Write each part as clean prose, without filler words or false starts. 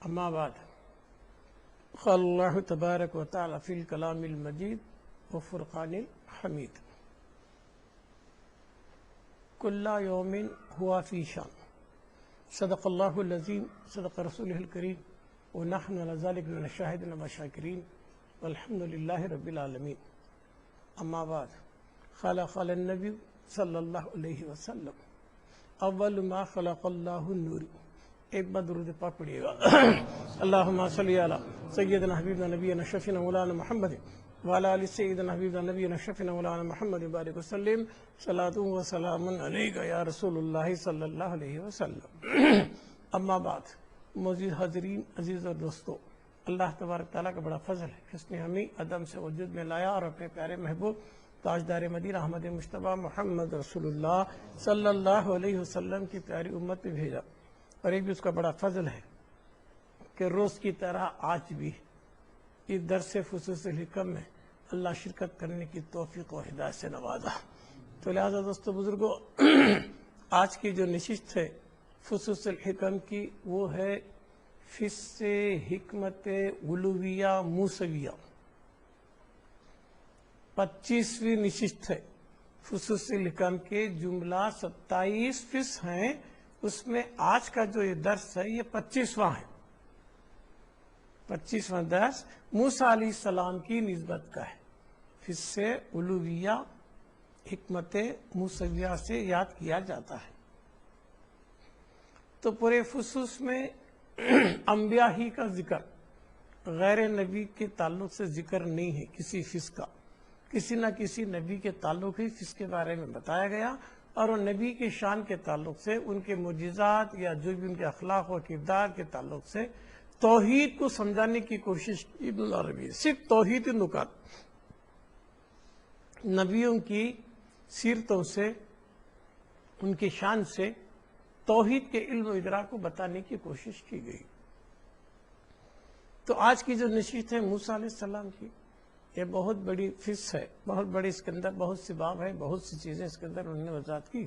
اما بعد قال اللہ تبارک و تعالی فی الکلام المجید و فرقان الحمید کل یوم ہوا فی شان صدق اللہ العظیم صدق رسولہ الکریم ونحن علی ذلک من الشاہدین والشاکرین والحمد للہ رب العالمین. اما بعد قال النبی صلی اللہ علیہ وسلم اول ما خلق اللہ النور. ایک بار درود پاک پڑھیے گا. اللہم صلی علی سیدنا حبیبنا نبینا شفیعنا مولانا محمد وعلی آل سیدنا حبیبنا نبینا شفیعنا مولانا محمد بارک وسلم صلاۃ و سلام علیک یا رسول اللہ صلی اللہ علیہ وسلم. اما بعد معزز حاضرین عزیز اور دوستو، اللہ تبارک تعالیٰ کا بڑا فضل ہے کہ اس نے ہمیں عدم سے وجود میں لایا اور اپنے پیارے محبوب تاجدار مدینہ احمد مصطفیٰ محمد رسول اللہ صلی اللہ علیہ وسلم کی پیاری امت میں بھیجا. اور ایک بھی اس کا بڑا فضل ہے کہ روز کی طرح آج بھی اس درس فصوص الحکم میں اللہ شرکت کرنے کی توفیق و ہدایت سے نوازا. تو لہٰذا دوستو بزرگوں، آج کی جو نشست ہے فصوص الحکم کی وہ ہے فص حکمت علویہ موسویہ. 25ویں نشست ہے فصوص الحکم کے. جملہ 27 فص ہیں، اس میں آج کا جو یہ درس ہے یہ 25واں ہے. 25واں درس موسیٰ علیہ السلام کی نسبت کا ہے. فص علویہ حکمت موسویہ سے یاد کیا جاتا ہے. تو پورے فصوص میں انبیاء ہی کا ذکر، غیر نبی کے تعلق سے ذکر نہیں ہے کسی فص کا. کسی نہ کسی نبی کے تعلق ہی فص کے بارے میں بتایا گیا، اور وہ نبی کے شان کے تعلق سے، ان کے معجزات یا جو بھی ان کے اخلاق و کردار کے تعلق سے توحید کو سمجھانے کی کوشش کی ابن العربی. صرف توحید نکات، نبیوں کی سیرتوں سے، ان کی شان سے توحید کے علم و ادراک کو بتانے کی کوشش کی گئی. تو آج کی جو نشست ہے موسیٰ علیہ السلام کی، یہ بہت بڑی فص ہے، بہت بڑی. اس کے اندر بہت سی باب ہے، بہت سی چیزیں اس کے اندر انہوں نے وضاحت کی.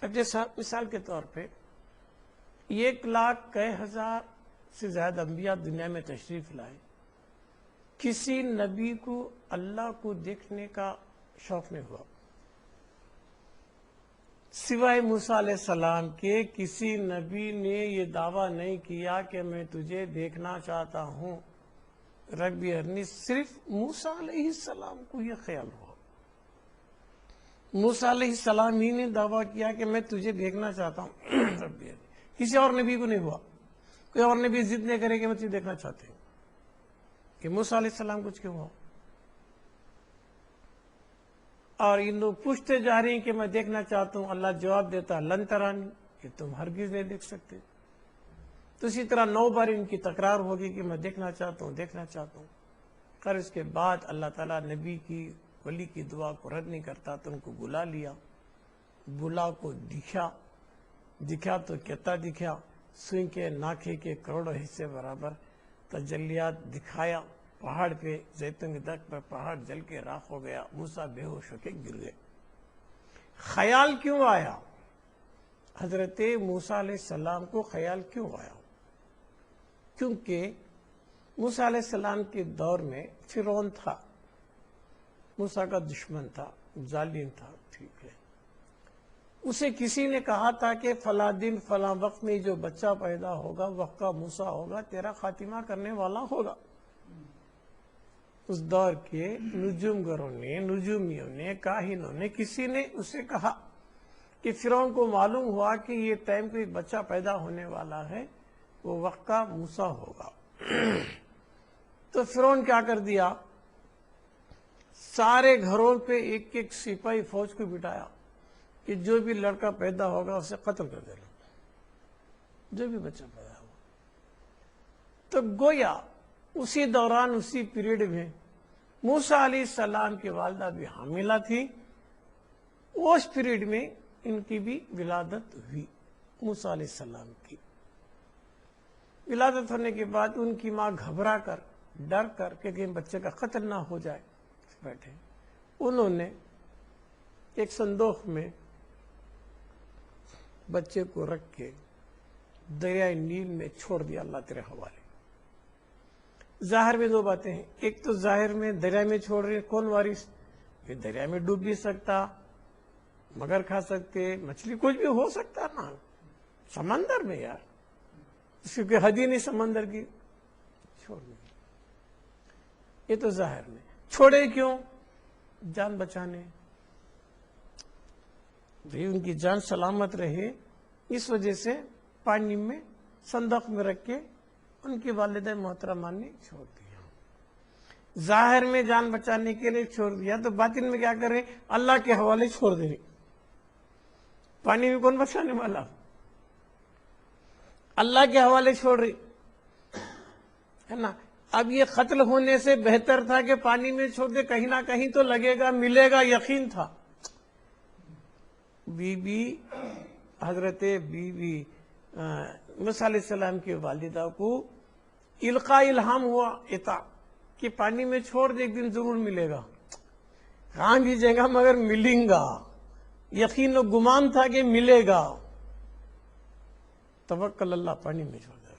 اب جیسا مثال کے طور پہ 1,01,000 سے زیادہ انبیاء دنیا میں تشریف لائے. کسی نبی کو اللہ کو دیکھنے کا شوق نہیں ہوا سوائے موسیٰ علیہ السلام کے. کسی نبی نے یہ دعویٰ نہیں کیا کہ میں تجھے دیکھنا چاہتا ہوں ربی ارنی. صرف موسیٰ علیہ السلام کو یہ خیال ہوا. موسیٰ علیہ السلام ہی نے دعویٰ کیا کہ میں تجھے دیکھنا چاہتا ہوں ربی ارنی. کسی اور نبی کو نہیں ہوا. کوئی اور نبی ضد نہیں کرے کہ میں تجھے دیکھنا چاہتے ہوں. کہ موسیٰ علیہ السلام کچھ کیوں ہوا؟ اور ان لوگ پوچھتے جا رہے ہیں کہ میں دیکھنا چاہتا ہوں. اللہ جواب دیتا لن ترانی، کہ تم ہرگز نہیں دیکھ سکتے. تو اسی طرح 9 بار ان کی تکرار ہوگی کہ میں دیکھنا چاہتا ہوں، دیکھنا چاہتا ہوں. پھر اس کے بعد اللہ تعالیٰ نبی کی ولی کی دعا کو رد نہیں کرتا تو ان کو بلا لیا. بلا کو دکھا تو کہتا دکھا، سوئی کے ناکے کے کروڑوں حصے برابر تجلیات دکھایا. پہاڑ پہ زیتون کے درخت پر پہاڑ جل کے راکھ ہو گیا. موسیٰ بے ہوش ہو کے گر گئے. خیال کیوں آیا؟ حضرت موسیٰ علیہ السلام کو خیال کیوں آیا؟ کیونکہ موسیٰ علیہ السلام کے دور میں فرعون تھا، موسیٰ کا دشمن تھا، ظالم تھا. ٹھیک ہے، اسے کسی نے کہا تھا کہ فلاں دن فلاں وقت میں جو بچہ پیدا ہوگا وقت کا موسیٰ ہوگا، تیرا خاتمہ کرنے والا ہوگا. اس دور کے نجوم گروں نے، نجومیوں نے، کاہنوں نے، کسی نے اسے کہا کہ فرعون کو معلوم ہوا کہ یہ ٹائم پہ بچہ پیدا ہونے والا ہے، وہ وقت کا موسیٰ ہوگا. تو فرعون کیا کر دیا؟ سارے گھروں پہ ایک ایک سپاہی فوج کو بٹھایا کہ جو بھی لڑکا پیدا ہوگا اسے قتل کر دینا، جو بھی بچہ پیدا ہوگا. تو گویا اسی دوران، اسی پیریڈ میں موسیٰ علیہ السلام کی والدہ بھی حاملہ تھی. اس پیریڈ میں ان کی بھی ولادت ہوئی. موسیٰ علیہ السلام کی ولادت ہونے کے بعد ان کی ماں گھبرا کر، ڈر کر کہ کہیں بچے کا قتل نہ ہو جائے بیٹھے. انہوں نے ایک صندوق میں بچے کو رکھ کے دریائے نیل میں چھوڑ دیا اللہ تیرے حوالے. ظاہر میں دو باتیں ہیں. ایک تو ظاہر میں دریا میں چھوڑ رہے, کون وارث؟ یہ دریا میں ڈوب بھی سکتا, مگر کھا سکتے, مچھلی, کچھ بھی ہو سکتا نا سمندر میں یار, کیونکہ حد ہی نہیں سمندر کی. چھوڑ دیں. یہ تو ظاہر میں. چھوڑے کیوں؟ جان بچانے, ان کی جان سلامت رہے, اس وجہ سے پانی میں صندوق میں رکھ کے ان کی والدہ محترمہ نے چھوڑ دیا. ظاہر میں جان بچانے کے لیے چھوڑ دیا, تو باطن میں کیا کرے؟ اللہ کے حوالے چھوڑ دے. پانی میں کون بچانے والا؟ اللہ کے حوالے چھوڑ رہی ہے نا. اب یہ قتل ہونے سے بہتر تھا کہ پانی میں چھوڑ دے, کہیں نہ کہیں تو لگے گا, ملے گا, یقین تھا. بی بی حضرت بی بی موسیٰ علیہ السلام کی والدہ کو القاء الہام ہوا عطا کہ پانی میں چھوڑ دے, ایک دن ضرور ملے گا. کہاں بھیجے گا مگر ملیں گا, یقین و گمان تھا کہ ملے گا. توکل اللہ, پانی میں چھوڑ دیا.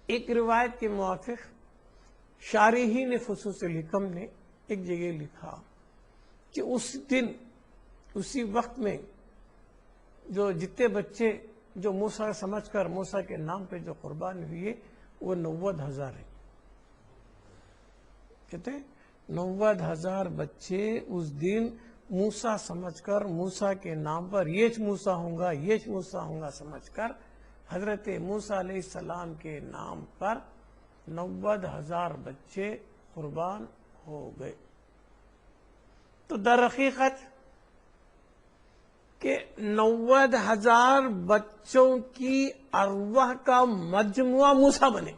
ایک روایت کے موافق شارحین فصوص الحکم نے ایک جگہ لکھا کہ اس دن, اسی وقت میں جو جتنے بچے جو موسیٰ سمجھ کر موسیٰ کے نام پہ جو قربان ہوئے وہ 90,000 ہیں. کہتے ہیں 90,000 بچے اس دن موسیٰ سمجھ کر موسیٰ کے نام پر یہ موسیٰ ہوں گا, یہ موسیٰ ہوں گا سمجھ کر حضرت موسیٰ علیہ السلام کے نام پر 90,000 بچے قربان ہو گئے. تو در حقیقت کہ 90,000 بچوں کی ارواح کا مجموعہ موسیٰ بنے.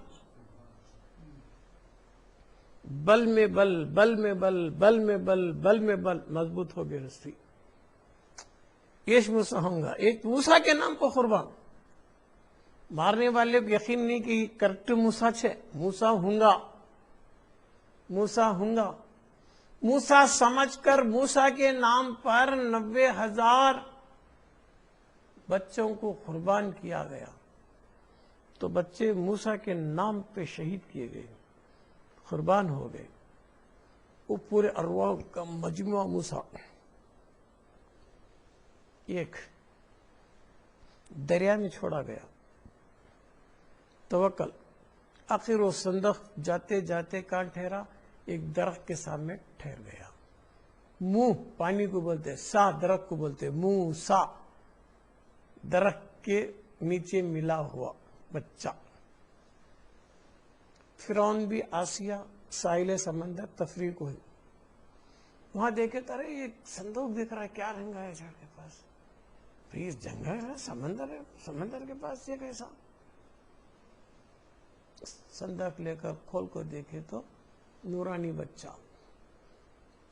بل میں بل, بل میں بل, بل میں بل, بل میں بل, مضبوط ہو گئی رسی. یہ موسیٰ ہوں گا, ایک موسیٰ کے نام پر قربان. مارنے والے کو یقین نہیں کہ کریکٹ موسیٰ چھے, موسیٰ ہوں گا, موسیٰ ہوں گا. موسیٰ سمجھ کر موسیٰ کے نام پر 90,000 بچوں کو قربان کیا گیا. تو بچے موسیٰ کے نام پہ شہید کیے گئے, قربان ہو گئے. وہ پورے ارواح کا مجموعہ موسیٰ. ایک دریا میں چھوڑا گیا. توکل. آخر وہ صندوق جاتے جاتے کہاں ٹھہرا؟ ایک درخت کے سامنے ٹھہر گیا. منہ پانی کو بولتے, سا درخت کو بولتے, منہ سا درخت کے نیچے ملا ہوا بچہ. فرعون بھی آسیہ ساحل سمندر تفریح کو ہی وہاں دیکھے, ترے یہ صندوق دکھ رہا ہے, کیا رنگا ہے جھاڑ کے پاس؟ یہ جنگل ہے, سمندر ہے, سمندر کے پاس یہ کیسا؟ صندوق لے کر کھول کو دیکھے تو نورانی بچہ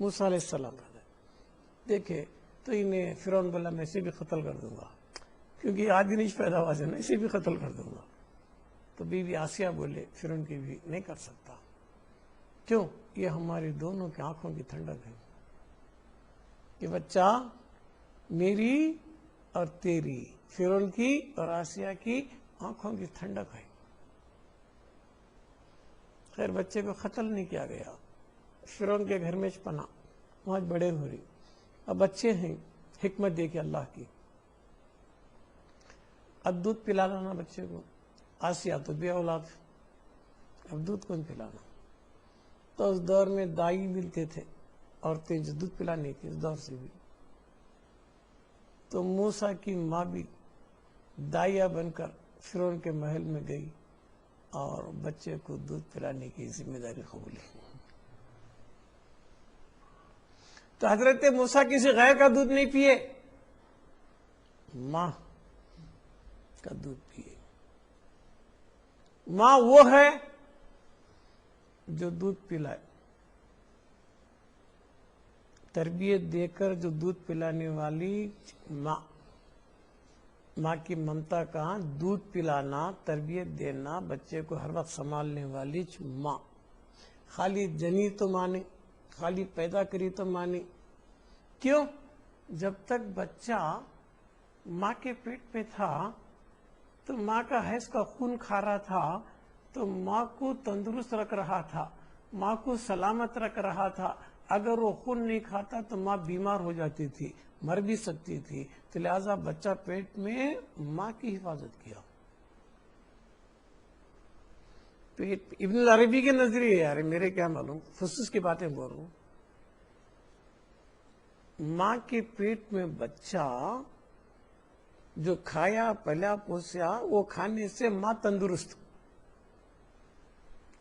موسیٰ علیہ السلام دیکھے تو انہیں فرعون بولا میں اسے بھی قتل کر دوں گا, کیونکہ آدمی پیدا ہوا ہے نا, اسے بھی قتل کر دوں گا. تو بی بی آسیہ بولے فرعون کی بھی نہیں کر سکتا. کیوں؟ یہ ہماری دونوں کی آنکھوں کی ٹھنڈک ہے. یہ بچہ میری اور تیری, فرعون کی اور آسیہ کی آنکھوں کی ٹھنڈک ہے. خیر بچے کو قتل نہیں کیا گیا, فرعون کے گھر میں پناہ, وہاں بڑے ہو رہی. اب بچے ہیں, حکمت دیکھے اللہ کی. اب دودھ پلانا نا بچے کو, آسیہ تو بے اولاد, اب دودھ کون پلانا؟ تو اس دور میں دائی ملتے تھے, عورتیں جو دودھ پلانی تھی اس دور سے بھی. تو موسیٰ کی ماں بھی دائیا بن کر فرعون کے محل میں گئی اور بچے کو دودھ پلانے کی ذمہ داری قبولی. تو حضرت موسیٰ کسی غیر کا دودھ نہیں پیے, ماں کا دودھ پیے. ماں وہ ہے جو دودھ پلائے, تربیت دے کر جو دودھ پلانے والی ماں. ماں کی ممتا کہاں؟ دودھ پلانا, تربیت دینا, بچے کو ہر وقت سنبھالنے والی ماں. خالی جنی تو مانے, خالی پیدا کری تو مانے. کیوں؟ جب تک بچہ ماں کے پیٹ پہ تھا تو ماں کا حیض کا خون کھا رہا تھا تو ماں کو تندرست رکھ رہا تھا، ماں کو سلامت رکھ رہا تھا. اگر وہ خون نہیں کھاتا تو ماں بیمار ہو جاتی تھی، مر بھی سکتی تھی. تو لہٰذا بچہ پیٹ میں ماں کی حفاظت کیا. ابن العربی کے نظریے، یار میرے کیا معلوم، خصوص کی باتیں بول رہا ہوں. ماں کے پیٹ میں بچہ جو کھایا پلا پوسیا، وہ کھانے سے ماں تندرست.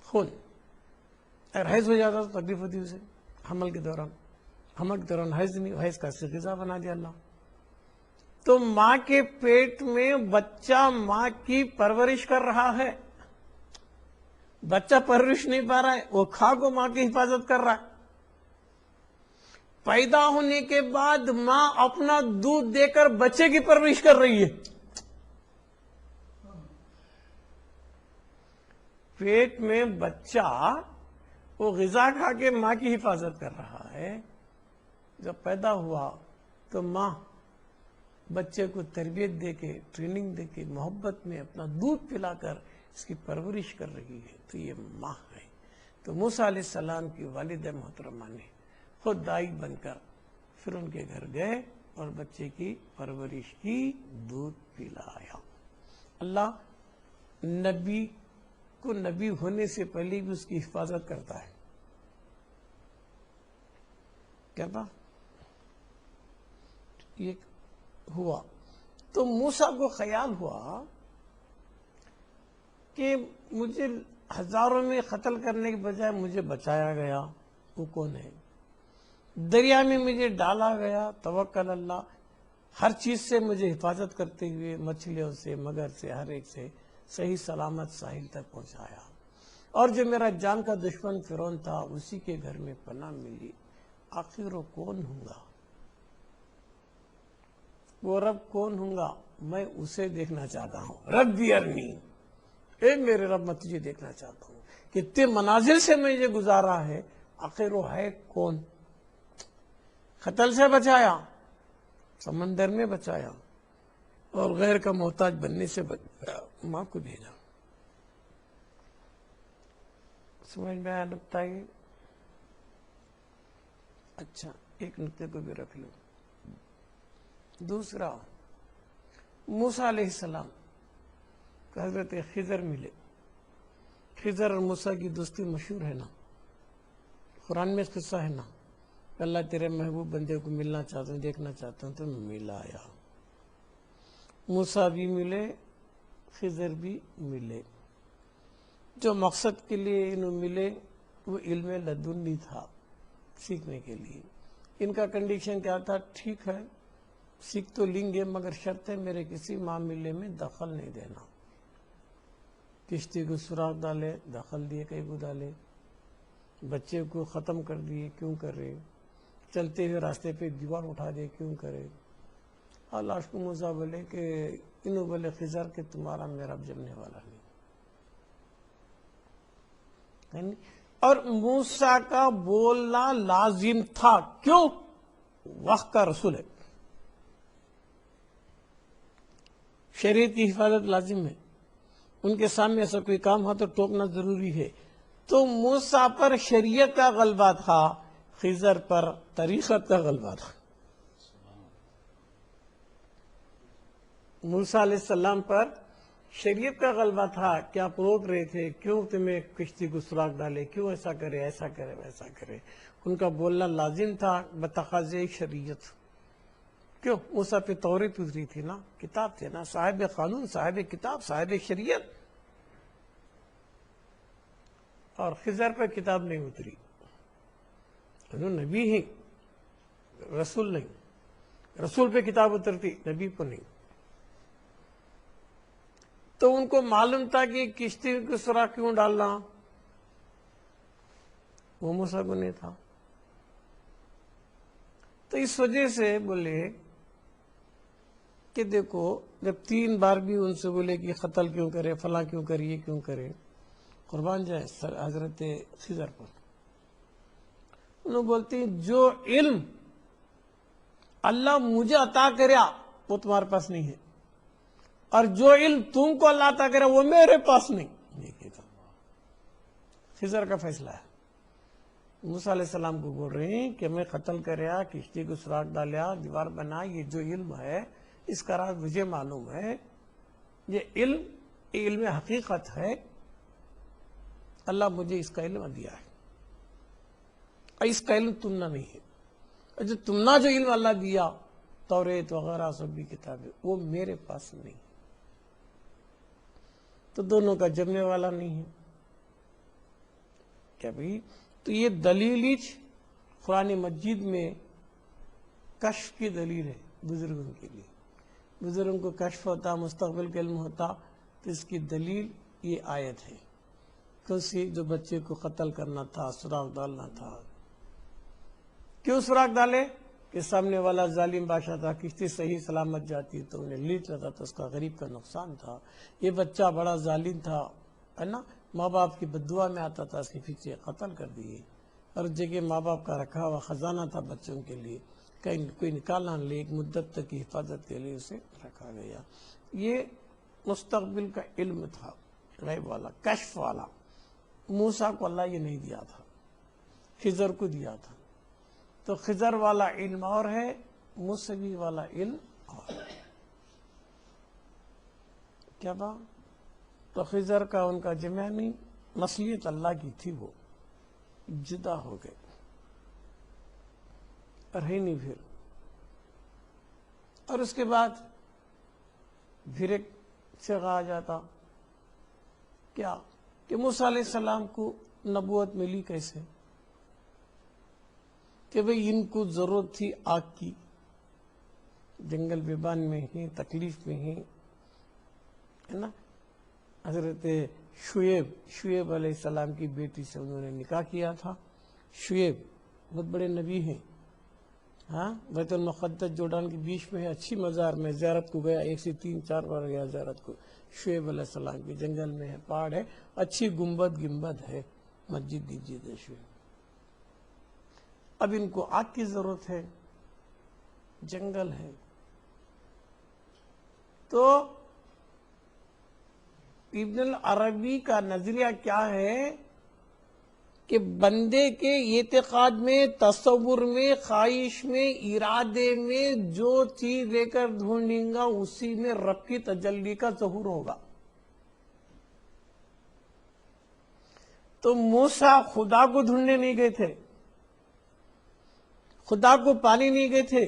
خون اگر حیض ہو جاتا تو تکلیف ہوتی اسے حمل کے دوران حیض نہیں، حیض کا غذا بنا دیا اللہ. تو ماں کے پیٹ میں بچہ ماں کی پرورش کر رہا ہے. بچہ پرورش نہیں پا رہا ہے، وہ کھا کو ماں کی حفاظت کر رہا ہے. پیدا ہونے کے بعد ماں اپنا دودھ دے کر بچے کی پرورش کر رہی ہے. پیٹ میں بچہ وہ غذا کھا کے ماں کی حفاظت کر رہا ہے. جب پیدا ہوا تو ماں بچے کو تربیت دے کے، ٹریننگ دے کے، محبت میں اپنا دودھ پلا کر اس کی پرورش کر رہی ہے. تو یہ ماں ہے. تو موسیٰ علیہ السلام کی والدہ محترمہ نے خود دائی بن کر پھر ان کے گھر گئے اور بچے کی پرورش کی، دودھ پلایا. اللہ نبی کو نبی ہونے سے پہلے بھی اس کی حفاظت کرتا ہے. کہتا یہ ہوا تو موسیٰ کو خیال ہوا کہ مجھے ہزاروں میں قتل کرنے کے بجائے مجھے بچایا گیا، وہ کون ہے؟ دریا میں مجھے ڈالا گیا، توکل اللہ، ہر چیز سے مجھے حفاظت کرتے ہوئے، مچھلیوں سے، مگر سے، ہر ایک سے صحیح سلامت ساحل تک پہنچایا. اور جو میرا جان کا دشمن فرعون تھا اسی کے گھر میں پناہ ملی. آخر وہ کون ہوں گا؟ وہ رب کون ہوں گا؟ میں اسے دیکھنا چاہتا ہوں. رب ارنی، اے میرے رب میں تجھے دیکھنا چاہتا ہوں. کتنے منازل سے میں یہ گزارا ہے، آخر وہ ہے کون؟ قتل سے بچایا، سمندر میں بچایا، اور غیر کا محتاج بننے سے بچایا، ماں کو بھیجا. سمجھ میں آیا نکتہ یہ؟ اچھا ایک نکتے کو بھی رکھ لو. دوسرا، موسیٰ علیہ السلام حضرت خضر ملے. خضر اور موسیٰ کی دوستی مشہور ہے نا، قرآن میں اس قصہ ہے نا، اللہ تیرے محبوب بندے کو ملنا چاہتا ہوں، دیکھنا چاہتا ہوں، تو ملایا. موسیٰ بھی ملے، خضر بھی ملے. جو مقصد کے لیے انہوں ملے وہ علم لدنی تھا، سیکھنے کے لیے. ان کا کنڈیشن کیا تھا؟ ٹھیک ہے سیکھ تو لیں گے مگر شرط ہے میرے کسی معاملے میں دخل نہیں دینا. کشتی کو سوراخ ڈالے، دخل دیے کئی کو ڈالے، بچے کو ختم کر دیے، کیوں کرے؟ چلتے ہوئے راستے پہ دیوار اٹھا دے، کیوں کرے؟ اور لاسٹ کو موسیٰ بولے کہ انہوں بولے خضر کہ تمہارا میرا اب جمنے والا نہیں. اور موسیٰ کا بولنا لازم تھا، کیوں؟ وقت کا رسول ہے، شریعت کی حفاظت لازم ہے. ان کے سامنے ایسا کوئی کام ہو تو ٹوکنا ضروری ہے. تو موسیٰ پر شریعت کا غلبہ تھا، خضر پر طریقت کا غلبہ تھا. موسیٰ علیہ السلام پر شریعت کا غلبہ تھا کہ آپ روک رہے تھے، کیوں تمہیں کشتی کو سوراخ ڈالے، کیوں ایسا کرے، ایسا کرے، ویسا کرے. ان کا بولنا لازم تھا بتقاضے شریعت. کیوں؟ موسیٰ پہ توریت اتری تھی نا، کتاب تھے نا، صاحب قانون، صاحب کتاب، صاحب شریعت. اور خضر پہ کتاب نہیں اتری. انہوں نبی ہی، رسول نہیں. رسول پہ کتاب اترتی، نبی کو نہیں. تو ان کو معلوم تھا کہ کشتی کو سوراخ کیوں ڈالنا، وہ موسیٰ کو نہیں تھا. تو اس وجہ سے بولے کہ دیکھو، جب 3 بار بھی ان سے بولے کہ قتل کیوں کرے، فلاں کیوں کرے، یہ کیوں کرے، قربان جائے حضرت خضر پر. انہوں بولتے ہیں جو علم اللہ مجھے عطا کریا وہ تمہارے پاس نہیں ہے، اور جو علم تم کو اللہ عطا کرے وہ میرے پاس نہیں. خضر کا فیصلہ ہے. موسیٰ علیہ السلام کو بول رہے ہیں کہ میں قتل کریا، کشتی کو سراغ ڈالیا، دیوار بنا، یہ جو علم ہے اس کا راز مجھے معلوم ہے. یہ علم حقیقت ہے. اللہ مجھے اس کا علم دیا ہے اور اس کا علم تم نہ نہیں ہے. اور تم نہ جو علم اللہ دیا توریت وغیرہ سب بھی کتابیں وہ میرے پاس نہیں. تو دونوں کا جمنے والا نہیں ہے کیا بھئی؟ تو یہ دلیل قرآن مجید میں کشف کی دلیل ہے بزرگوں کے لیے. بزرگوں کو کشف ہوتا، مستقبل کا علم ہوتا، تو اس کی دلیل یہ آیت ہے. کسی جو بچے کو قتل کرنا تھا، سراغ ڈالنا تھا. کیوں سراغ ڈالے؟ کہ سامنے والا ظالم بادشاہ تھا، کشتی صحیح سلامت جاتی تو انہیں لیٹ لیتا تو اس کا غریب کا نقصان تھا. یہ بچہ بڑا ظالم تھا ہے نا، ماں باپ کی بددعا میں آتا تھا، اس کے پیچھے قتل کر دیے. اور جگہ ماں باپ کا رکھا ہوا خزانہ تھا بچوں کے لیے، کہیں کوئی نکالنا لے، ایک مدت تک کی حفاظت کے لیے اسے رکھا گیا. یہ مستقبل کا علم تھا، غیب والا، کشف والا. موسیٰ کو اللہ یہ نہیں دیا تھا، خضر کو دیا تھا. تو خضر والا علم اور ہے، موسوی والا علم اور ہے. کیا بات؟ تو خضر کا ان کا جمع نہیں، مصلیت اللہ کی تھی، وہ جدا ہو گئے اور ہے نہیں پھر. اور اس کے بعد پھر ایک صیغہ آ جاتا کیا کہ موسیٰ علیہ السلام کو نبوت ملی کیسے؟ کہ بھئی ان کو ضرورت تھی آگ کی، جنگل بیابان میں ہیں، تکلیف میں ہیں ہے نا. حضرت شعیب علیہ السلام کی بیٹی سے انہوں نے نکاح کیا تھا. شعیب بہت بڑے نبی ہیں. ہاں، بیت المقدس جورڈان کے بیچ میں ہے، اچھی مزار میں زیارت کو گیا، 1 سے 3-4 بار گیا زیارت کو. شعیب علیہ السلام کی جنگل میں ہے، پہاڑ ہے، اچھی گنبد ہے، مسجد دیجیے شعیب. اب ان کو آگ کی ضرورت ہے، جنگل ہے. تو ابن العربی کا نظریہ کیا ہے کہ بندے کے اعتقاد میں، تصور میں، خواہش میں، ارادے میں جو چیز لے کر ڈھونڈیں گا اسی میں رب کی تجلی کا ظہور ہوگا. تو موسیٰ خدا کو ڈھونڈنے نہیں گئے تھے، خدا کو پانے نہیں گئے تھے.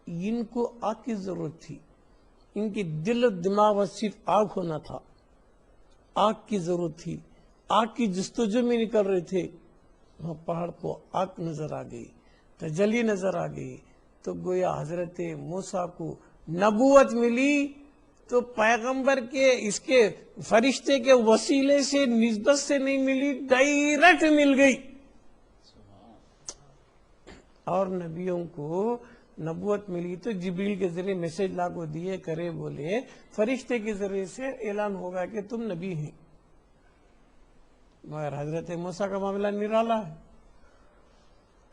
ان کو آگ کی ضرورت تھی. ان کی دل و دماغ میں صرف آگ ہونا تھا، آگ کی ضرورت تھی. آگ کی جستجو میں نکل رہے تھے، وہاں پہاڑ کو آگ نظر آ گئی، تجلی نظر آ گئی. تو گویا حضرت موسیٰ کو نبوت ملی تو پیغمبر کے، اس کے فرشتے کے وسیلے سے، نسبت سے نہیں ملی، ڈائریکٹ مل گئی. اور نبیوں کو نبوت ملی تو جبریل کے ذریعے میسج لا کو دیے کرے بولے، فرشتے کے ذریعے سے اعلان ہوگا کہ تم نبی ہیں. مگر حضرت موسیٰ کا معاملہ نرالا ہے.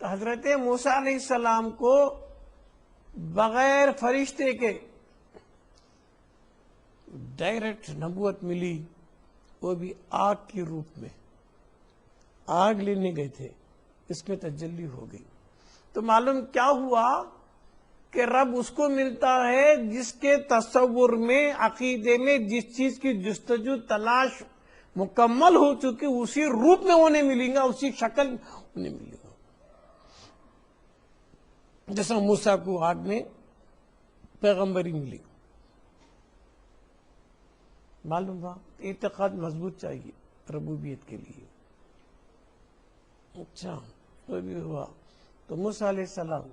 تو حضرت موسیٰ علیہ السلام کو بغیر فرشتے کے ڈائریکٹ نبوت ملی، وہ بھی آگ کے روپ میں. آگ لینے گئے تھے، اس میں تجلی ہو گئی. تو معلوم کیا ہوا کہ رب اس کو ملتا ہے جس کے تصور میں، عقیدے میں جس چیز کی جستجو تلاش مکمل ہو چکی، اسی روپ میں انہیں ملیں گا، اسی شکل انہیں ملے گا. جیسا موسیٰ کو آگ میں پیغمبری ملی. معلوم ہوا اعتقاد مضبوط چاہیے ربوبیت کے لیے. اچھا وہ بھی ہوا. تو موسیٰ علیہ السلام.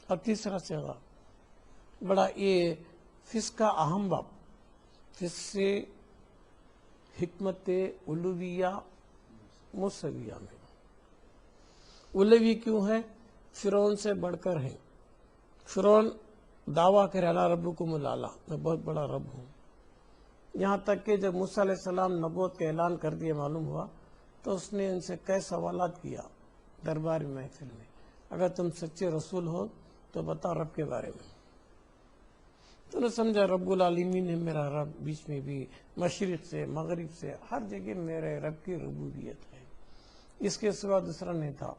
اور تیسرا صیغہ بڑا، یہ فقہ کا اہم باب، فقہ سے حکمت علویہ موسویہ میں. علوی کیوں ہے؟ فرعون سے بڑھ کر ہے. فرعون دعویٰ کرے انا ربکم الاعلی، میں بہت بڑا رب ہوں. یہاں تک کہ جب موسیٰ علیہ السلام نبوت کا اعلان کر دیا معلوم ہوا تو اس نے ان سے کئی سوالات کیا دربار محفل میں. اگر تم سچے رسول ہو تو بتاؤ رب کے بارے میں. تو نے سمجھا رب العالمین ہے میرا رب، بیچ میں بھی مشرق سے مغرب سے ہر جگہ میرے رب کی ربوبیت ہے، اس کے سوا دوسرا نہیں تھا۔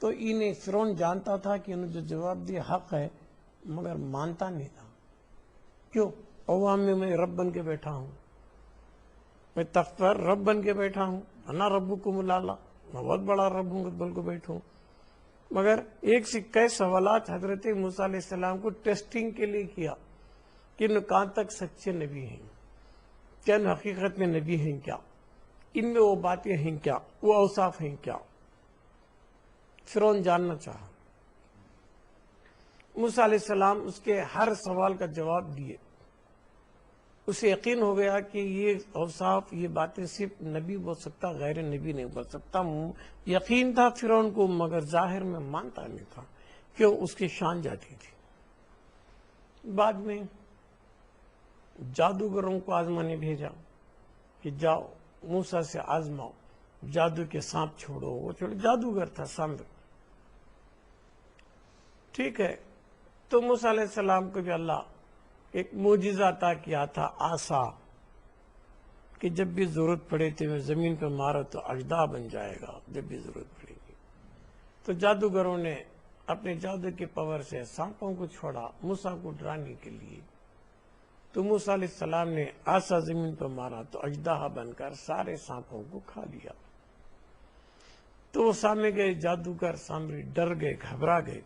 تو انہیں فرعون جانتا تھا کہ انہوں جو جواب دیا حق ہے، مگر مانتا نہیں تھا۔ کیوں؟ عوام میں رب بن کے بیٹھا ہوں، میں تخت پر رب بن کے بیٹھا ہوں، انا ربکم الاعلی، میں بہت بڑا رب ہوں بن کو بیٹھوں۔ مگر ایک سے کئی سوالات حضرت موسیٰ علیہ السلام کو ٹیسٹنگ کے لیے کیا کہ ان کہاں تک سچے نبی ہیں، کیا ان حقیقت میں نبی ہیں، کیا ان میں وہ باتیں ہیں، کیا وہ اوصاف ہیں، کیا فرعون جاننا چاہا۔ موسیٰ علیہ السلام اس کے ہر سوال کا جواب دیے، اسے یقین ہو گیا کہ یہ اوصاف یہ باتیں صرف نبی بول سکتا، غیر نبی نہیں بول سکتا۔ یقین تھا فرعون کو، مگر ظاہر میں مانتا نہیں تھا، کیوں؟ اس کی شان جاتی تھی۔ بعد میں جادوگروں کو آزمانے بھیجا کہ جاؤ موسیٰ سے آزماؤ، جادو کے سانپ چھوڑو، وہ چھوڑو، جادوگر تھا سامر۔ ٹھیک ہے، تو موسیٰ علیہ السلام کو بھی اللہ ایک معجزہ عطا کیا تھا، عصا، کہ جب بھی ضرورت پڑے تو میں زمین پہ مارو تو اژدہا بن جائے گا جب بھی ضرورت پڑے گی۔ تو جادوگروں نے اپنے جادو کے پاور سے سانپوں کو چھوڑا موسیٰ کو ڈرانے کے لیے۔ تو موسیٰ علیہ السلام نے عصا زمین پہ مارا تو اژدہا بن کر سارے سانپوں کو کھا لیا۔ تو وہ سامنے گئے جادوگر سامنے ڈر گئے، گھبرا گئے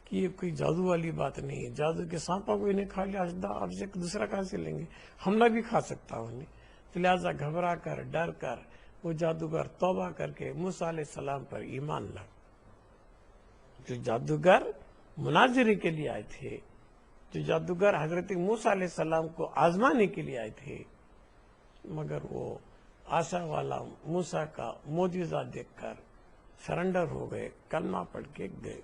کہ یہ کوئی جادو والی بات نہیں ہے، جادو کے سانپوں کو انہیں کھا لیا، اژدہا اب سے دوسرا کہاں سے لیں گے، حملہ بھی کھا سکتا انہیں۔ تو لہٰذا گھبرا کر ڈر کر وہ جادوگر توبہ کر کے موسیٰ علیہ السلام پر ایمان لایا۔ جو جادوگر مناظرے کے لیے آئے تھے، جو جادوگر حضرت موسیٰ علیہ السلام کو آزمانے کے لیے آئے تھے، مگر وہ عصا والا موسیٰ کا معجزہ دیکھ کر سرنڈر ہو گئے، کلمہ پڑھ کے گئے۔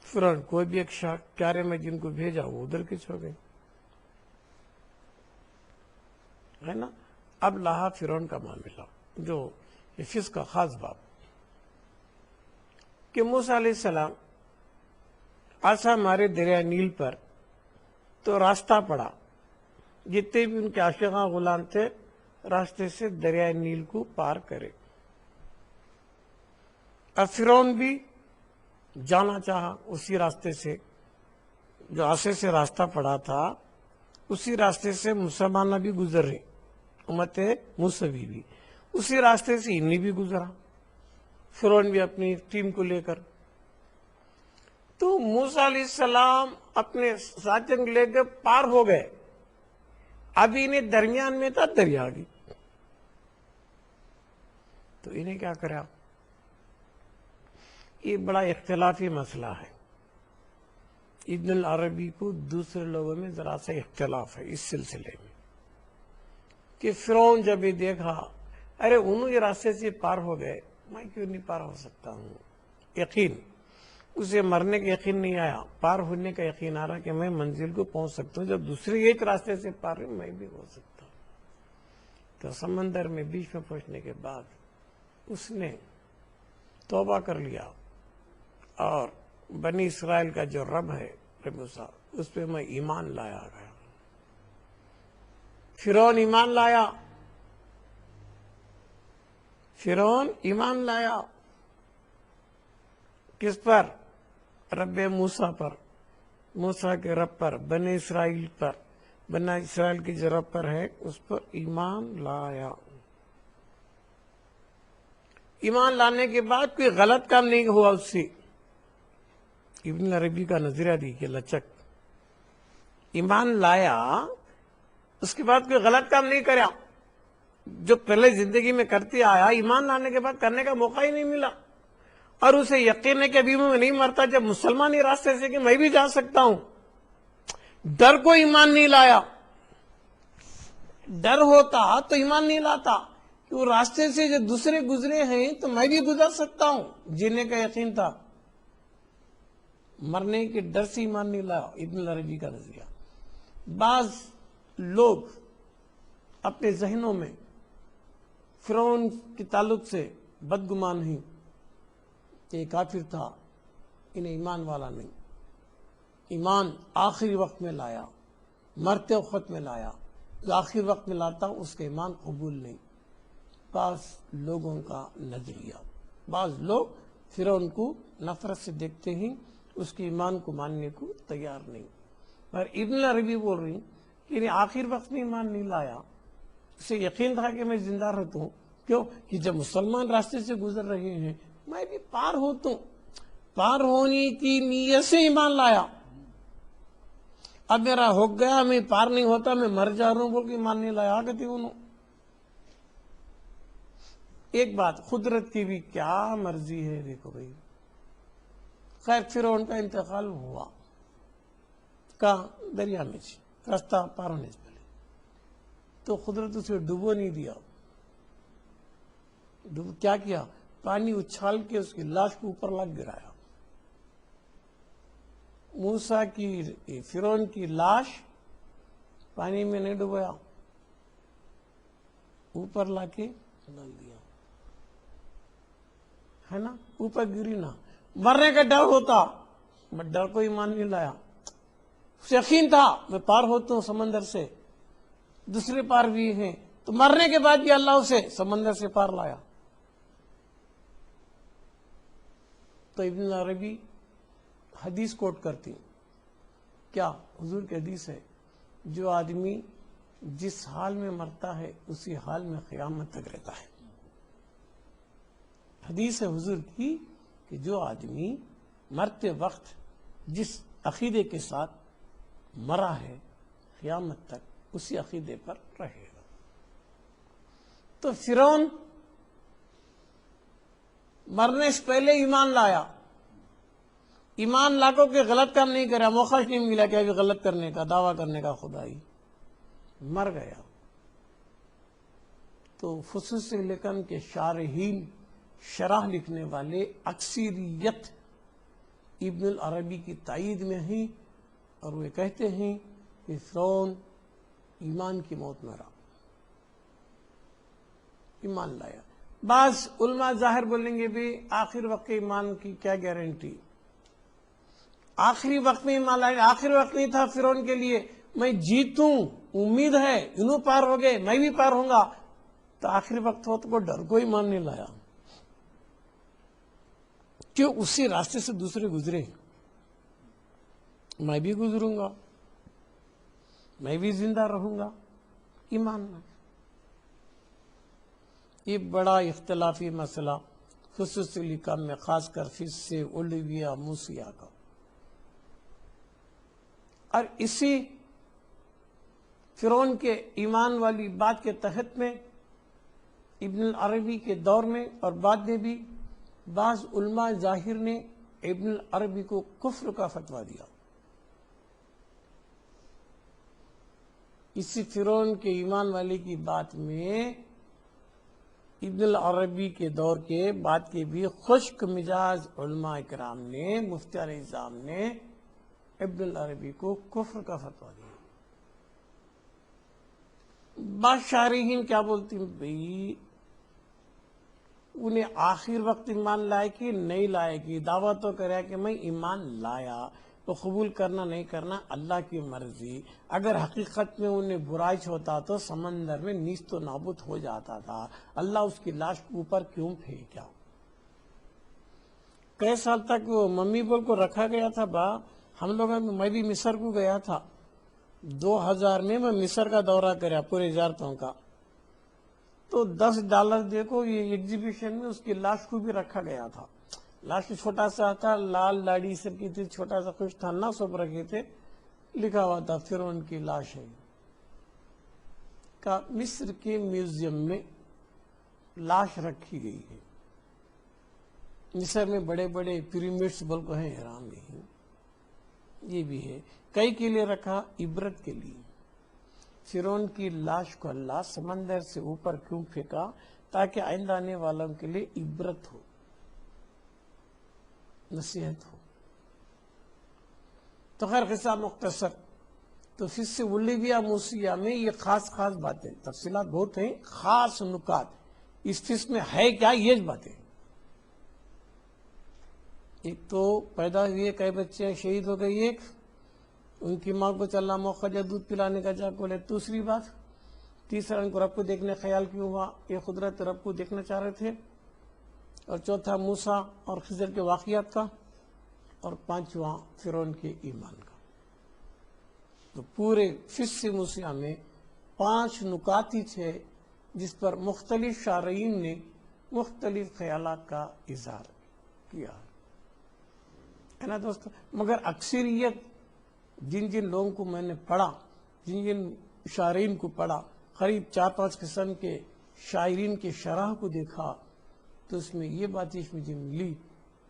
فرعون کوئی بھی ایک پیارے میں جن کو بھیجا وہ ادھر کچھ ہو گئے، ہے نا۔ اب لہا فرعون کا معاملہ، جو فسق کا خاص باب، کہ موسیٰ علیہ السلام عصا مارے دریا نیل پر تو راستہ پڑا، جتنے بھی ان کے عاشقاں غلام تھے راستے سے دریا نیل کو پار کرے۔ اب فرعون بھی جانا چاہا اسی راستے سے، جو عصا سے راستہ پڑا تھا اسی راستے سے مسلمانہ بھی گزر رہے، امت موسوی بھی اسی راستے سے انہیں بھی گزرا، فرعون بھی اپنی ٹیم کو لے کر۔ تو موسیٰ علیہ السلام اپنے ساتھیوں لے کے پار ہو گئے، ابھی انہیں درمیان میں تھا دریا گئی، تو انہیں کیا کرا؟ یہ بڑا اختلافی مسئلہ ہے، ابن العربی کو دوسرے لوگوں میں ذرا سا اختلاف ہے اس سلسلے میں، کہ فرعون جب یہ دیکھا ارے انہوں یہ راستے سے پار ہو گئے، میں کیوں نہیں پار ہو سکتا ہوں؟ یقین اسے مرنے کا یقین نہیں آیا، پار ہونے کا یقین آ رہا کہ میں منزل کو پہنچ سکتا ہوں، جب دوسرے ایک راستے سے پار ہوں میں بھی ہو سکتا ہوں۔ تو سمندر میں بیچ میں پہنچنے کے بعد اس نے توبہ کر لیا، اور بنی اسرائیل کا جو رب ہے رب موسیٰ، اس پہ میں ایمان لایا گیا۔ فرعون ایمان لایا، فرعون ایمان لایا کس پر؟ رب موسیٰ پر، موسیٰ کے رب پر، بنی اسرائیل پر، بنی اسرائیل کی جو رب پر ہے اس پر ایمان لایا۔ ایمان لانے کے بعد کوئی غلط کام نہیں ہوا اس سے، ابن عربی کا نظریہ دیکھیے، لچک، ایمان لایا اس کے بعد کوئی غلط کام نہیں کرا، جو پہلے زندگی میں کرتے آیا ایمان لانے کے بعد کرنے کا موقع ہی نہیں ملا، اور اسے یقین ہے کہ ابھی میں نہیں مرتا جب مسلمان ہی راستے سے کہ میں بھی جا سکتا ہوں۔ ڈر کو ایمان نہیں لایا، ڈر ہوتا تو ایمان نہیں لاتا کہ وہ راستے سے جو دوسرے گزرے ہیں تو میں بھی گزر سکتا ہوں، جینے کا یقین تھا، مرنے کے ڈر سے ایمان نہیں لایا، ابن العربی کا نظریہ۔ بعض لوگ اپنے ذہنوں میں فرعون کے تعلق سے بدگمان ہیں کہ یہ کافر تھا، انہیں ایمان والا نہیں، ایمان آخری وقت میں لایا، مرتے وقت میں لایا، جو آخر وقت میں لاتا اس کا ایمان قبول نہیں۔ بعض لوگوں کا نظریہ، بعض لوگ فرعون کو نفرت سے دیکھتے ہیں، اس کے ایمان کو ماننے کو تیار نہیں۔ اور ابن عربی بول رہی کہ آخر وقت میں ایمان نہیں لایا، اسے یقین تھا کہ میں زندہ رہتا ہوں، کیوں کہ جب مسلمان راستے سے گزر رہے ہیں میں بھی پار ہوتا ہوں، پار ہونے کی نیت سے ایمان لایا۔ اب میرا ہو گیا، میں پار نہیں ہوتا، میں مر جا رہا ہوں بول کے ایمان نہیں لایا آگے انہوں۔ ایک بات قدرت کی بھی کیا مرضی ہے، دیکھو بھائی، خیر فرعون کا انتقال ہوا، کہاں؟ دریا میں راستہ پار ہونے سے پہلے، تو قدرت اسے ڈبو نہیں دیا، کیا کیا؟ پانی اچھال کے اس کی لاش کو اوپر لگ گرایا۔ موسیٰ کی فرعون کی لاش پانی میں نہیں ڈبویا، اوپر لا کے ڈال دیا، ہے نا، اوپر گری نہ، مرنے کا ڈر ہوتا، بٹ ڈر کو ایمان نہیں لایا، اسے یقین تھا میں پار ہوتا ہوں سمندر سے، دوسرے پار بھی ہیں، تو مرنے کے بعد بھی اللہ اسے سمندر سے پار لایا۔ تو ابن عربی حدیث کوٹ کرتی، کیا حضور کی حدیث ہے، جو آدمی جس حال میں مرتا ہے اسی حال میں قیامت تک رہتا ہے۔ حدیث ہے حضور کی کہ جو آدمی مرتے وقت جس عقیدے کے ساتھ مرا ہے قیامت تک اسی عقیدے پر رہے گا۔ تو فرعون مرنے سے پہلے ایمان لایا، ایمان لا کو کہ غلط کام نہیں کرا، موقع نہیں ملا کہ ابھی غلط کرنے کا، دعویٰ کرنے کا، خدائی مر گیا۔ تو خصوصی لیکن کے شارحین، شرح لکھنے والے اکثریت ابن العربی کی تائید میں ہیں، اور وہ کہتے ہیں کہ فرعون ایمان کی موت مرا، ایمان لایا۔ بعض علماء ظاہر بولیں گے بھی آخر وقت ایمان کی کیا گارنٹی، آخری وقت میں ایمان لایا، آخر وقت نہیں تھا فرعون کے لیے، میں جیتوں امید ہے، انہوں پار ہو گئے میں بھی پار ہوں گا، تو آخری وقت ہو تو کوئی ڈر کو ایمان نہیں لایا، کیوں؟ اسی راستے سے دوسرے گزرے، میں بھی گزروں گا، میں بھی زندہ رہوں گا، ایمان نہ۔ یہ بڑا اختلافی مسئلہ خصوصی لکھا میں خاص کر فیس سے اولیویا موسیٰ کا، اور اسی فرعون کے ایمان والی بات کے تحت میں ابن العربی کے دور میں اور بعد میں بھی بعض علماء ظاہر نے ابن العربی کو کفر کا فتویٰ دیا۔ اسی فرعون کے ایمان والے کی بات میں ابن العربی کے دور کے بعد کے بھی خشک مزاج علماء کرام نے، مفتی علیہ السلام نے ابن العربی کو کفر کا فتویٰ دیا۔ بعض شارحین کیا بولتی ہیں بھئی، انہیں آخر وقت ایمان لائے کہ نہیں لائے گی، دعویٰ تو کرے کہ میں ایمان لایا، تو قبول کرنا نہیں کرنا اللہ کی مرضی، اگر حقیقت میں انہیں برائش ہوتا تو سمندر میں نیست و نابود ہو جاتا تھا، اللہ اس کی لاش کو اوپر کیوں پھینکا؟ کئی سال تک وہ ممی بول کو رکھا گیا تھا۔ ہم لوگوں میں بھی مصر کو گیا تھا 2000 میں مصر کا دورہ کریا پورے زیارتوں کا، تو $10 دیکھو یہ ایگزیبیشن میں اس کی لاش کو بھی رکھا گیا تھا، لاش چھوٹا سا تھا، لال داڑھی سر کی تھی، چھوٹا سا خوش تھا، نہ سوپ رکھے تھے، لکھا ہوا تھا فرعون کی لاش ہے، کا مصر کے میوزیم میں لاش رکھی گئی ہے۔ مصر میں بڑے بڑے پیرامڈس بول کو ہیں، حرام نہیں، یہ بھی ہے، کئی کے لیے رکھا، عبرت کے لیے۔ فرعون کی لاش کو اللہ سمندر سے اوپر کیوں پھینکا؟ تاکہ آئندہ آنے والوں کے لیے عبرت ہو، نصیحت ہو۔ تو خیر قصہ مختصر، تو پھر سے اولیویا موسیٰ میں یہ خاص باتیں، تفصیلات بہت ہیں، خاص نکات اس فصل میں ہے کیا، یہ باتیں۔ ایک تو پیدا ہوئے کئی بچے شہید ہو گئے، ایک ان کی ماں کو چلا موقع دیا دودھ پلانے کا، جا بولے دوسری بات۔ تیسرا ان کو رب کو دیکھنے خیال کیوں ہوا، یہ قدرت رب کو دیکھنا چاہ رہے تھے۔ اور چوتھا موسیٰ اور خضر کے واقعات کا، اور پانچواں فرعون کے ایمان کا۔ تو پورے قصہ موسیٰ میں 5 نکات ہی تھے جس پر مختلف شارحین نے مختلف خیالات کا اظہار کیا ہے نا دوستو۔ مگر اکثریت جن لوگوں کو میں نے پڑھا، جن شارحین کو پڑھا، قریب 4-5 قسم کے شاعرین کے شرح کو دیکھا، تو اس میں یہ بات مجھے ملی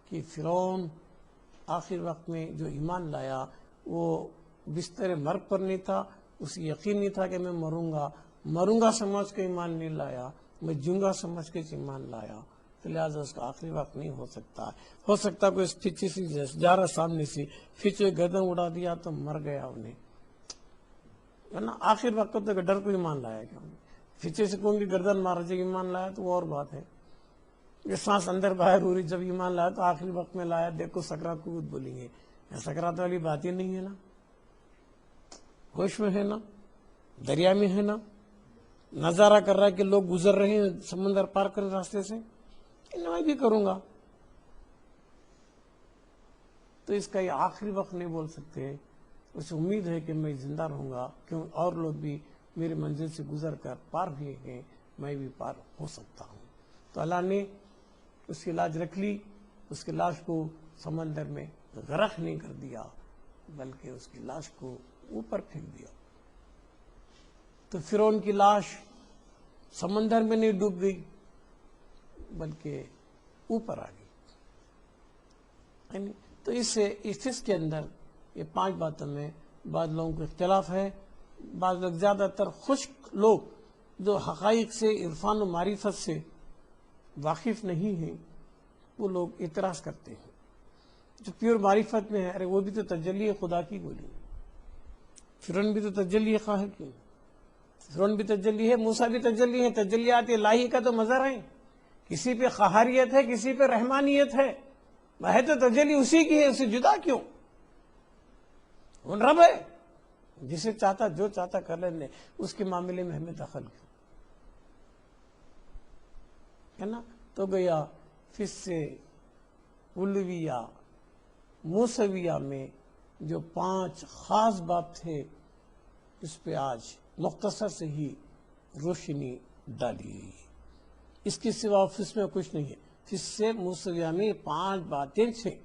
کہ فرعون آخر وقت میں جو ایمان لایا وہ بستر مرگ پر نہیں تھا، اسے یقین نہیں تھا کہ میں مروں گا سمجھ کے ایمان نہیں لایا، میں جوں گا سمجھ کے ایمان لایا، تو لہٰذا اس کا آخری وقت نہیں ہو سکتا کوئی اس فچے سے جا رہا سامنے سے، فچے گردن اڑا دیا تو مر گیا انہیں، ہے نا۔ آخر وقت تک ڈر کو ایمان لایا کیوں؟ فچے سے کون کی گردن مارا جب ایمان لایا تو وہ اور بات ہے۔ یہ سانس اندر باہر ہو رہی، جب ایمان لایا تو آخری وقت میں لایا، دیکھو سکرات کو بولیں گے، سکرات والی بات ہی نہیں ہے نا، ہوش میں ہے نا، دریا میں ہے نا، نظارہ کر رہا ہے کہ لوگ گزر رہے ہیں سمندر پار کر راستے سے، میں بھی کروں گا، تو اس کا یہ آخری وقت نہیں بول سکتے۔ اسے امید ہے کہ میں زندہ رہوں گا، کیوں اور لوگ بھی میری منزل سے گزر کر پار ہوئے ہیں، میں بھی پار ہو سکتا ہوں۔ تو اللہ نے اس کی لاج رکھ لی، اس کی لاش کو سمندر میں غرق نہیں کر دیا، بلکہ اس کی لاش کو اوپر پھینک دیا۔ تو فرعون کی لاش سمندر میں نہیں ڈوب گئی بلکہ اوپر آ گئی۔ تو اس کے اندر یہ 5 باتوں میں بعض لوگوں کو اختلاف ہے، بعض لوگ زیادہ تر خشک لوگ جو حقائق سے، عرفان و معرفت سے واقف نہیں ہیں، وہ لوگ اعتراض کرتے ہیں۔ جو پیور معرفت میں ہے، ارے وہ بھی تو تجلی خدا کی گولی، فرعون بھی تو تجلی خواہ کی، فرعون بھی تجلی ہے، موسیٰ بھی تجلی ہے، تجلیات الہی کا تو مظہر ہے، کسی پہ قہاریت ہے، کسی پہ رحمانیت ہے تو تجلی اسی کی ہے، اسے جدا کیوں؟ وہ رب ہے، جسے چاہتا جو چاہتا کر لینے، اس کے معاملے میں ہمیں دخل کیوں، ہے نا۔ تو گیا قصے علویہ موسویہ میں جو 5 خاص باب تھے، اس پہ آج مختصر سے ہی روشنی ڈالی گئی۔ اس کے سوا اس میں کچھ نہیں ہے۔ قصے موسویہ میں 5 باتیں تھیں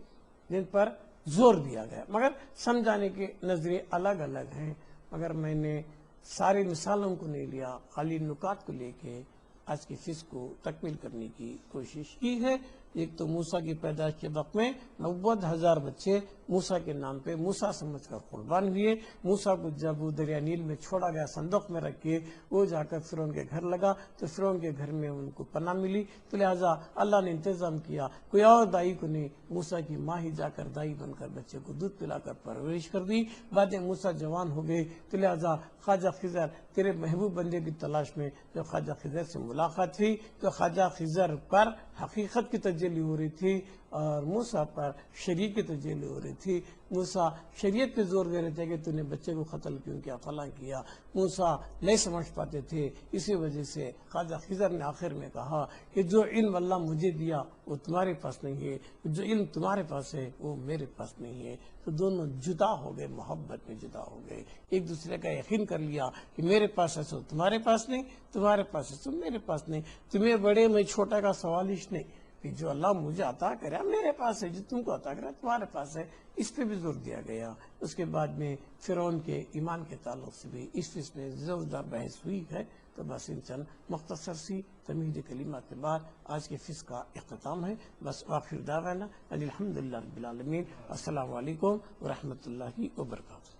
جن پر زور دیا گیا، مگر سمجھانے کے نظریے الگ الگ ہیں، مگر میں نے ساری مثالوں کو نہیں لیا، خالی نکات کو لے کے آج کی قصے کو تکمیل کرنے کی کوشش کی ہے۔ ایک تو موسیٰ کی پیدائش کے وقت میں 90,000 بچے موسیٰ کے نام پہ موسیٰ سمجھ کر قربان ہوئے۔ موسیٰ کو جب وہ دریا نیل میں چھوڑا گیا صندوق میں رکھ کے، وہ جا کر فرعون کے گھر لگا، تو فرعون کے گھر میں ان کو پناہ ملی، تو لہٰذا اللہ نے انتظام کیا، کوئی اور دائی کو نہیں، موسیٰ کی ماں ہی جا کر دائی بن کر بچے کو دودھ پلا کر پرورش کر دی۔ بعد میں موسیٰ جوان ہو گئے، تو لہٰذا خواجہ خضر تیرے محبوب بندے کی تلاش میں جو خواجہ خضر سے ملاقات ہوئی، تو خواجہ خضر پر حقیقت کی تجلی ہو رہی تھی اور موسیٰ پر شریعت کی تجلی ہو رہی تھی۔ موسیٰ شریعت پہ زور دے رہے تھے کہ تو نے بچے کو قتل کیوں کیا، فلاں کیا، موسیٰ نہیں سمجھ پاتے تھے۔ اسی وجہ سے خواجہ خضر نے آخر میں کہا کہ جو علم اللہ مجھے دیا وہ تمہارے پاس نہیں ہے، جو علم تمہارے پاس ہے وہ میرے پاس نہیں ہے۔ تو دونوں جدا ہو گئے، محبت میں جدا ہو گئے، ایک دوسرے کا یقین کر لیا کہ میرے پاس ہے سو تمہارے پاس نہیں، تمہارے پاس ہے سو میرے پاس نہیں، تمہیں بڑے میں چھوٹا کا سوال ہی نہیں، کہ جو اللہ مجھے عطا کرے میرے پاس ہے، جو تم کو عطا کرے تمہارے پاس ہے، اس پہ بھی زور دیا گیا۔ اس کے بعد میں فرعون کے ایمان کے تعلق سے بھی اس میں زوردار بحث ہوئی ہے۔ تو بس ان چند مختصر سی تمہیدی کلمات کے بعد آج کے فصل کا اختتام ہے۔ بس آخر دعوانا الحمدللہ رب العالمین، السلام علیکم ورحمۃ اللہ وبرکاتہ۔